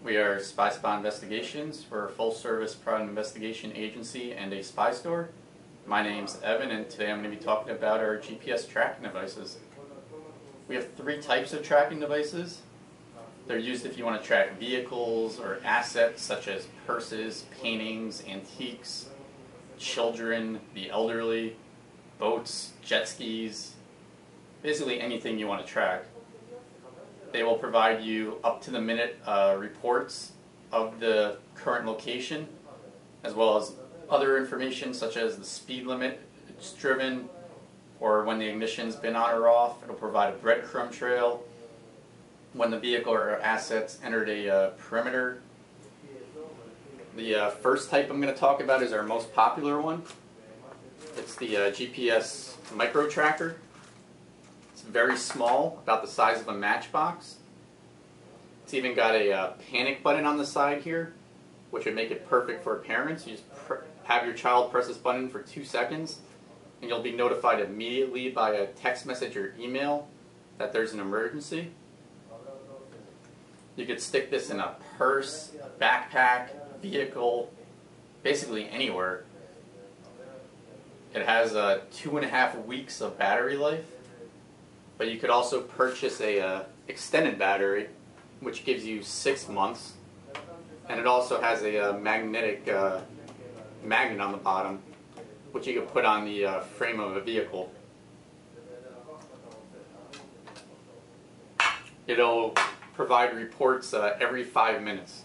We are Spy Spot Investigations. We're a full-service product investigation agency and a spy store. My name's Evan, and today I'm going to be talking about our GPS tracking devices. We have three types of tracking devices. They're used if you want to track vehicles or assets such as purses, paintings, antiques, children, the elderly, boats, jet skis, basically anything you want to track. They will provide you up-to-the-minute reports of the current location, as well as other information such as the speed limit it's driven, or when the ignition's been on or off. It'll provide a breadcrumb trail when the vehicle or assets entered a perimeter. The first type I'm going to talk about is our most popular one. It's the GPS micro tracker. It's very small, about the size of a matchbox. It's even got a panic button on the side here, which would make it perfect for parents. You just have your child press this button for 2 seconds, and you'll be notified immediately by a text message or email that there's an emergency. You could stick this in a purse, a backpack, vehicle, basically anywhere. It has 2.5 weeks of battery life. But you could also purchase a extended battery, which gives you 6 months, and it also has a magnetic magnet on the bottom, which you can put on the frame of a vehicle. It'll provide reports every 5 minutes,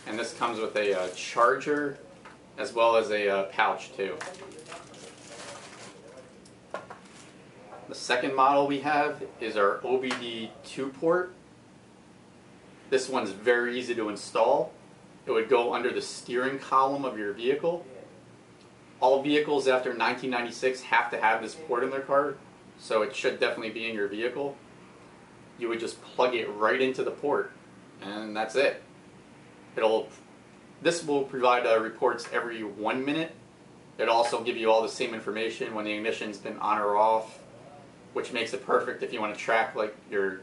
and this comes with a charger as well as a pouch too. The second model we have is our Obd2 Port. This one's very easy to install. It would go under the steering column of your vehicle. All vehicles after 1996 have to have this port in their car, so it should definitely be in your vehicle. You would just plug it right into the port, and that's it. This will provide reports every 1 minute. It'll also give you all the same information when the ignition's been on or off, which makes it perfect if you want to track like your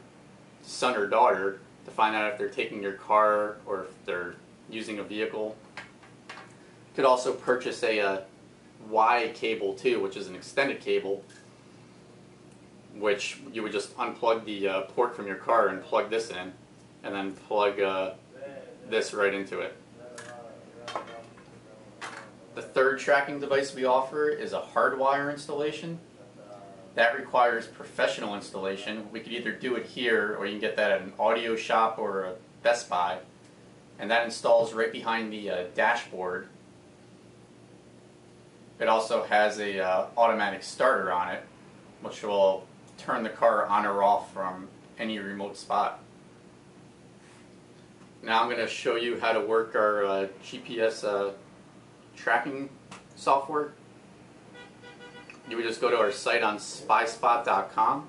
son or daughter to find out if they're taking your car or if they're using a vehicle. You could also purchase a Y cable too, which is an extended cable, which you would just unplug the port from your car and plug this in, and then plug this right into it. The third tracking device we offer is a Hardwire Installation. That requires professional installation. We could either do it here, or you can get that at an audio shop or a Best Buy. And that installs right behind the dashboard. It also has a automatic starter on it, which will turn the car on or off from any remote spot. Now I'm going to show you how to work our GPS tracking software. You would just go to our site on spyspot.com.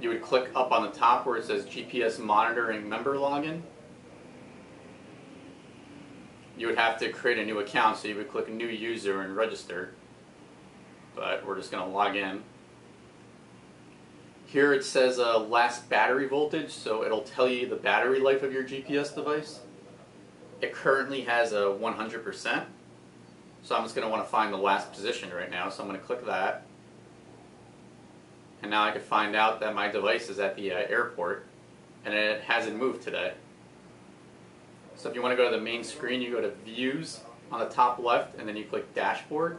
You would click up on the top where it says GPS Monitoring Member Login. You would have to create a new account, so you would click New User and Register. But we're just going to log in. Here it says last battery voltage, so it'll tell you the battery life of your GPS device. It currently has a 100%. So I'm just going to want to find the last position right now, so I'm going to click that. And now I can find out that my device is at the airport, and it hasn't moved today. So if you want to go to the main screen, you go to Views on the top left, and then you click Dashboard.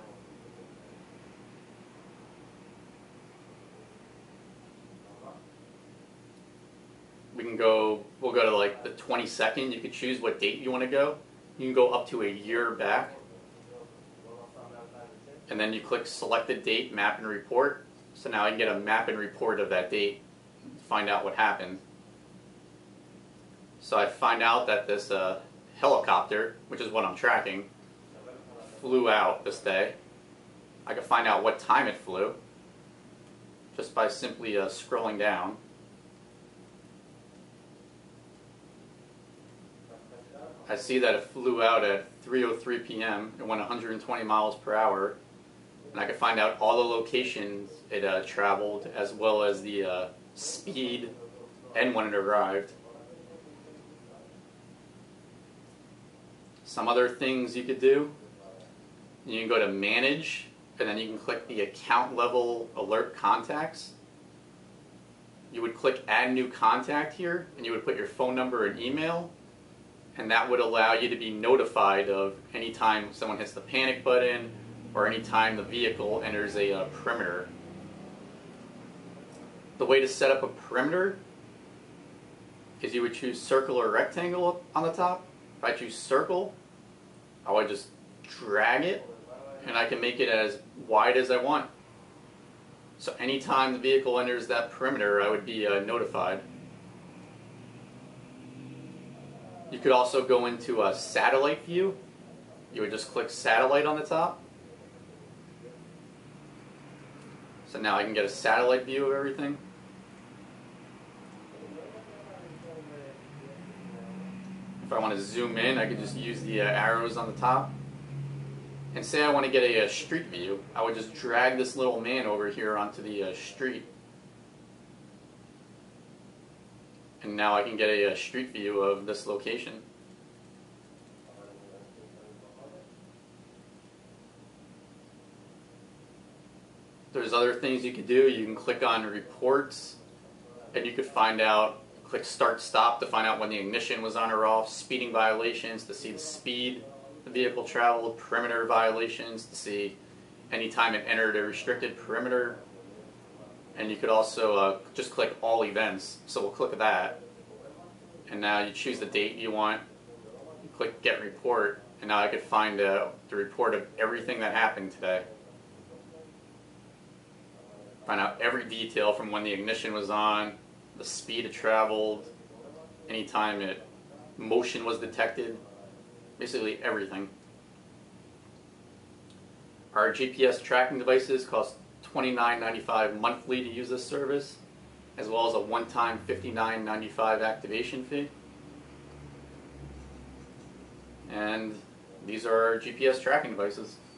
We'll go to like the 22nd. You can choose what date you want to go. You can go up to a year back. And then you click Selected Date, Map and Report. So now I can get a map and report of that date, find out what happened. So I find out that this helicopter, which is what I'm tracking, flew out this day. I can find out what time it flew just by simply scrolling down. I see that it flew out at 3:03 p.m. It went 120 miles per hour. And I could find out all the locations it traveled, as well as the speed and when it arrived. Some other things you could do, you can go to Manage, and then you can click the account level alert contacts. You would click Add New Contact here, and you would put your phone number and email, and that would allow you to be notified of any time someone hits the panic button or any time the vehicle enters a perimeter. The way to set up a perimeter is you would choose circle or rectangle on the top. If I choose circle, I would just drag it, and I can make it as wide as I want. So anytime the vehicle enters that perimeter, I would be notified. You could also go into a satellite view. You would just click satellite on the top. So now I can get a satellite view of everything. If I want to zoom in, I could just use the arrows on the top. And say I want to get a street view, I would just drag this little man over here onto the street. And now I can get a street view of this location. There's other things you can do. You can click on reports, and you could find out, click start stop to find out when the ignition was on or off, speeding violations to see the speed the vehicle traveled, perimeter violations to see any time it entered a restricted perimeter. And you could also just click all events. So we'll click that, and now you choose the date you want. You click get report, and now I could find the report of everything that happened today. Find out every detail from when the ignition was on, the speed it traveled, anytime motion was detected, basically everything. Our GPS tracking devices cost $29.95 monthly to use this service, as well as a one-time $59.95 activation fee. And these are our GPS tracking devices.